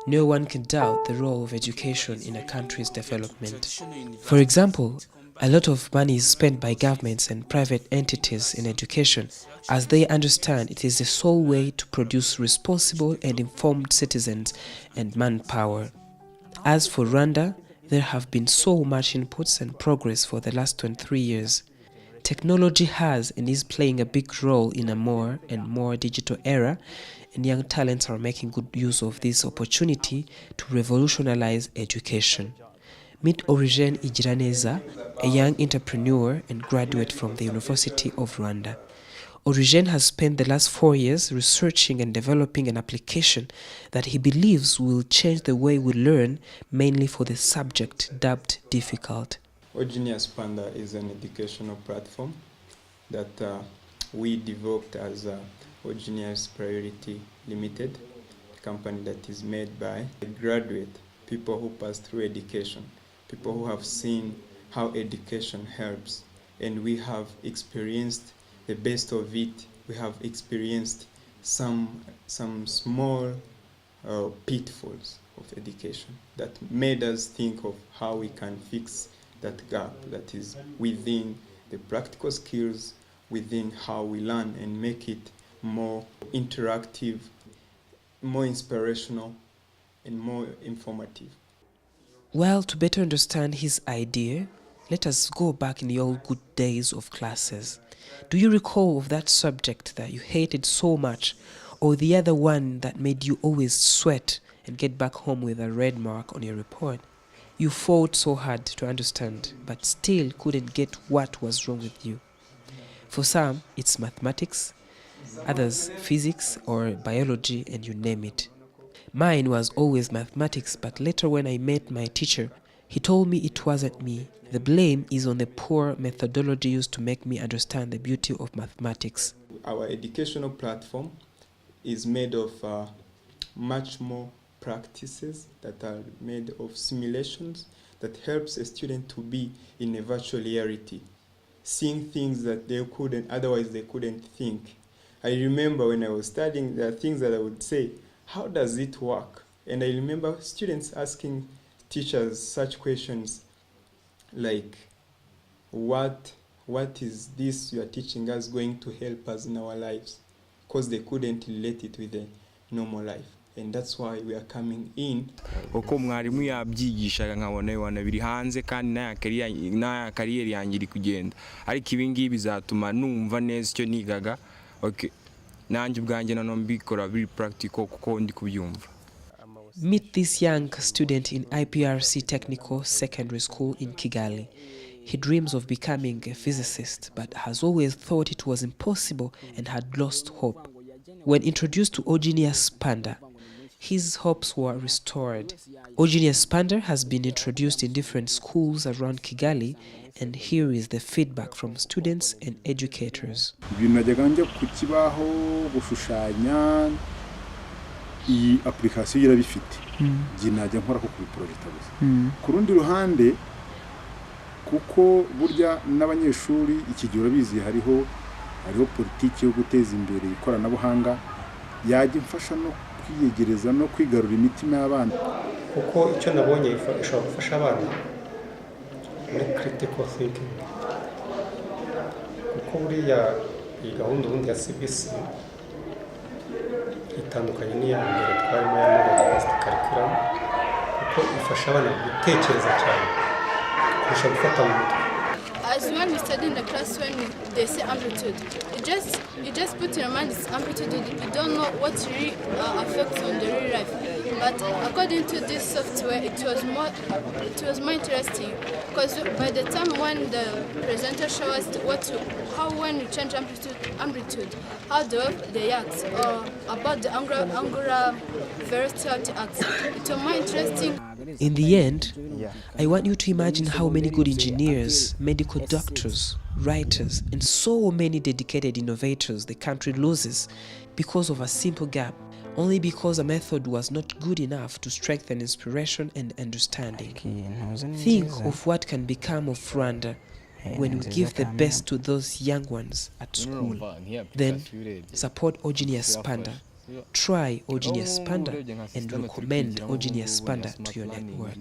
no one can doubt the role of education in a country's development. For example, a lot of money is spent by governments and private entities in education, as they understand it is the sole way to produce responsible and informed citizens and manpower. As for Rwanda, there have been so much inputs and progress for the last 23 years. Technology has and is playing a big role in a more and more digital era, and young talents are making good use of this opportunity to revolutionize education. Meet Origen Igiraneza, a young entrepreneur and graduate from the University of Rwanda. Origen has spent the last 4 years researching and developing an application that he believes will change the way we learn, mainly for the subject dubbed difficult. Panda is an educational platform that we developed as Genius Priority Limited, a company that is made by graduate people who pass through education, people who have seen how education helps, and we have experienced the best of it. We have experienced some small pitfalls of education that made us think of how we can fix that gap that is within the practical skills, within how we learn, and make it more interactive, more inspirational, and more informative. Well, to better understand his idea, let us go back in the old good days of classes. Do you recall of that subject that you hated so much, or the other one that made you always sweat and get back home with a red mark on your report? You fought so hard to understand, but still couldn't get what was wrong with you. For some, it's mathematics, others physics or biology, and you name it. Mine was always mathematics, but later when I met my teacher, he told me it wasn't me. The blame is on the poor methodology used to make me understand the beauty of mathematics. Our educational platform is made of much more practices that are made of simulations that helps a student to be in a virtual reality, seeing things that they couldn't think. I remember when I was studying, there are things that I would say, how does it work? And I remember students asking teachers such questions like, what is this you are teaching us going to help us in our lives? Because they couldn't relate it with a normal life. And that's why we are coming in. Uko mwarimu yabyigishaga nkabona biri hanze kandi na career yanjye iri kugenda, ariko ibi ngibi bizatuma numva neza icyo nigaga, okay, nanjye ubwanjye mbikora biri practical kuko ndi kubyumva. Meet this young student in IPRC Technical Secondary School in Kigali. He dreams of becoming a physicist, but has always thought it was impossible and had lost hope. When introduced to Genius Panda, his hopes were restored. Genius Panda has been introduced in different schools around Kigali, and here is the feedback from students and educators. Iyi application irabifite ginajya nkora ko kuri project gusa ku rundi ruhande kuko burya n'abanyeshuri ikigero bizi hariho politiki yo guteza imbere ikoranabuhanga yajya mfasha no kwiyegereza no kwigarura imitima y'abana kuko icyo nabonye ishobora gufasha abana muri critical thinking kuko buriya iyi gahunda ubundi ya CBC itandukanye n'iya mbere twarimo ya modern curriculum kuko ifasha abana gutekereza cyane kurusha gufata mu mutwe. As when we study in the class, when they say amplitude, you just put in your mind it's amplitude. You don't know what really affects on the real life. But according to this software, it was more interesting because by the time when the presenter shows us how when you change amplitude, how they act, or about the angular velocity acts, it was more interesting. In the end, I want you to imagine how many good engineers, medical doctors, writers, and so many dedicated innovators the country loses because of a simple gap, only because a method was not good enough to strengthen inspiration and understanding. Think of what can become of Rwanda when we give the best to those young ones at school. Then support Genius Panda. try Genius Panda and recommend Genius Panda to your network.